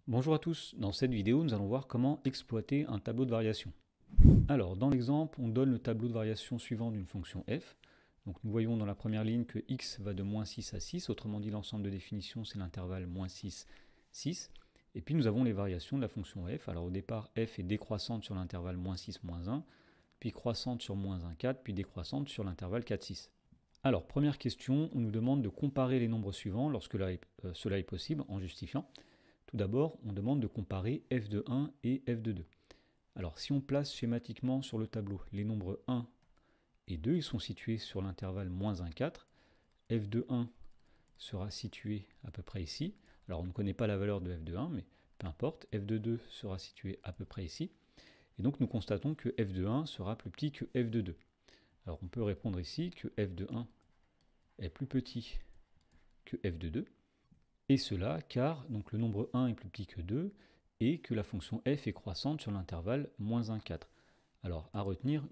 Bonjour à tous, dans cette vidéo nous allons voir comment exploiter un tableau de variation. Alors dans l'exemple on donne le tableau de variation suivant d'une fonction f. Donc nous voyons dans la première ligne que x va de moins 6 à 6, autrement dit l'ensemble de définition c'est l'intervalle moins 6, 6. Et puis nous avons les variations de la fonction f. Alors au départ f est décroissante sur l'intervalle moins 6, moins 1, puis croissante sur moins 1, 4, puis décroissante sur l'intervalle 4, 6. Alors première question, on nous demande de comparer les nombres suivants lorsque cela est possible en justifiant. Tout d'abord, on demande de comparer f de 1 et f de 2. Alors, si on place schématiquement sur le tableau les nombres 1 et 2, ils sont situés sur l'intervalle moins 1, 4. f de 1 sera situé à peu près ici. Alors, on ne connaît pas la valeur de f de 1, mais peu importe. f de 2 sera situé à peu près ici. Et donc, nous constatons que f de 1 sera plus petit que f de 2. Alors, on peut répondre ici que f de 1 est plus petit que f de 2. Et cela car donc, le nombre 1 est plus petit que 2 et que la fonction f est croissante sur l'intervalle moins 1, 4. Alors à retenir,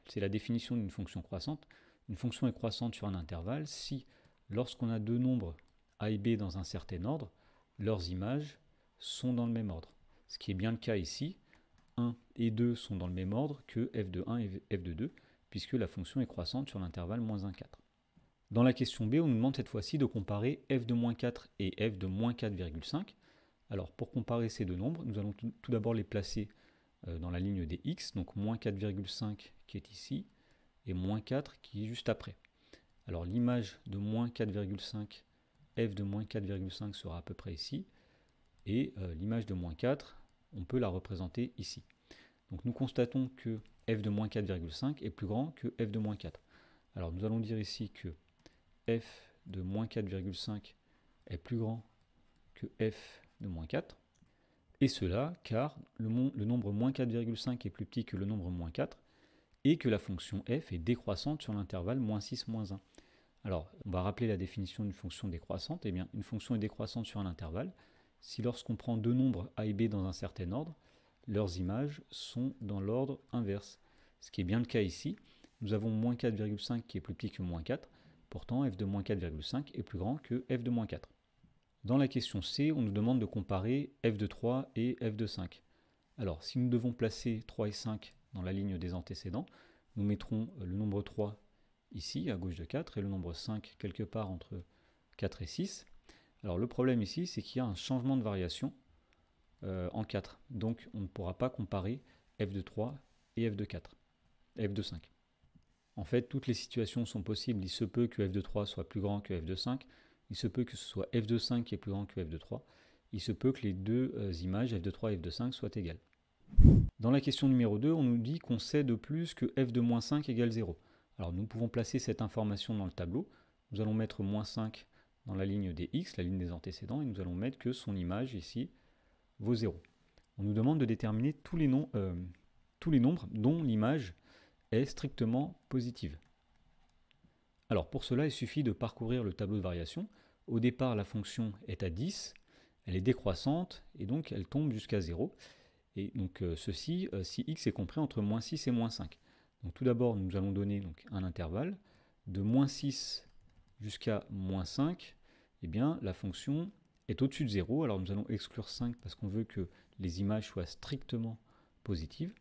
c'est la définition d'une fonction croissante. Une fonction est croissante sur un intervalle si, lorsqu'on a deux nombres a et b dans un certain ordre, leurs images sont dans le même ordre. Ce qui est bien le cas ici, 1 et 2 sont dans le même ordre que f de 1 et f de 2, puisque la fonction est croissante sur l'intervalle moins 1, 4. Dans la question B, on nous demande cette fois-ci de comparer f de moins 4 et f de moins 4,5. Alors pour comparer ces deux nombres, nous allons tout d'abord les placer dans la ligne des x, donc moins 4,5 qui est ici, et moins 4 qui est juste après. Alors l'image de moins 4,5, f de moins 4,5 sera à peu près ici, et l'image de moins 4, on peut la représenter ici. Donc nous constatons que f de moins 4,5 est plus grand que f de moins 4. Alors nous allons dire ici que f de moins 4,5 est plus grand que f de moins 4. Et cela car le nombre moins 4,5 est plus petit que le nombre moins 4 et que la fonction f est décroissante sur l'intervalle moins 6, moins 1. Alors, on va rappeler la définition d'une fonction décroissante. Eh bien, une fonction est décroissante sur un intervalle si lorsqu'on prend deux nombres a et b dans un certain ordre, leurs images sont dans l'ordre inverse. Ce qui est bien le cas ici. Nous avons moins 4,5 qui est plus petit que moins 4. Pourtant, f de moins 4,5 est plus grand que f de moins 4. Dans la question C, on nous demande de comparer f de 3 et f de 5. Alors, si nous devons placer 3 et 5 dans la ligne des antécédents, nous mettrons le nombre 3 ici, à gauche de 4, et le nombre 5 quelque part entre 4 et 6. Alors, le problème ici, c'est qu'il y a un changement de variation en 4. Donc, on ne pourra pas comparer f de 3 et f de 4, f de 5. En fait, toutes les situations sont possibles. Il se peut que f de 3 soit plus grand que f de 5. Il se peut que ce soit f de 5 qui est plus grand que f de 3. Il se peut que les deux images, f de 3 et f de 5, soient égales. Dans la question numéro 2, on nous dit qu'on sait de plus que f de moins 5 égale 0. Alors nous pouvons placer cette information dans le tableau. Nous allons mettre moins 5 dans la ligne des x, la ligne des antécédents, et nous allons mettre que son image ici vaut 0. On nous demande de déterminer tous les nombres dont l'image est strictement positive. Alors pour cela, il suffit de parcourir le tableau de variation. Au départ, la fonction est à 10, elle est décroissante et donc elle tombe jusqu'à 0. Et donc ceci, si x est compris entre moins 6 et moins 5. Donc tout d'abord, nous allons donner donc, un intervalle de moins 6 jusqu'à moins 5. Eh bien, la fonction est au-dessus de 0. Alors nous allons exclure 5 parce qu'on veut que les images soient strictement positives.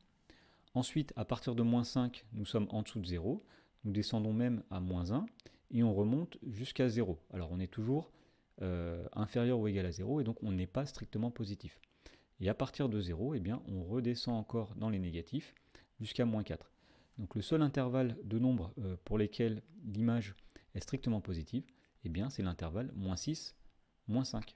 Ensuite, à partir de moins 5, nous sommes en dessous de 0. Nous descendons même à moins 1 et on remonte jusqu'à 0. Alors on est toujours inférieur ou égal à 0 et donc on n'est pas strictement positif. Et à partir de 0, eh bien, on redescend encore dans les négatifs jusqu'à moins 4. Donc le seul intervalle de nombres pour lesquels l'image est strictement positive, eh bien, c'est l'intervalle moins 6, moins 5.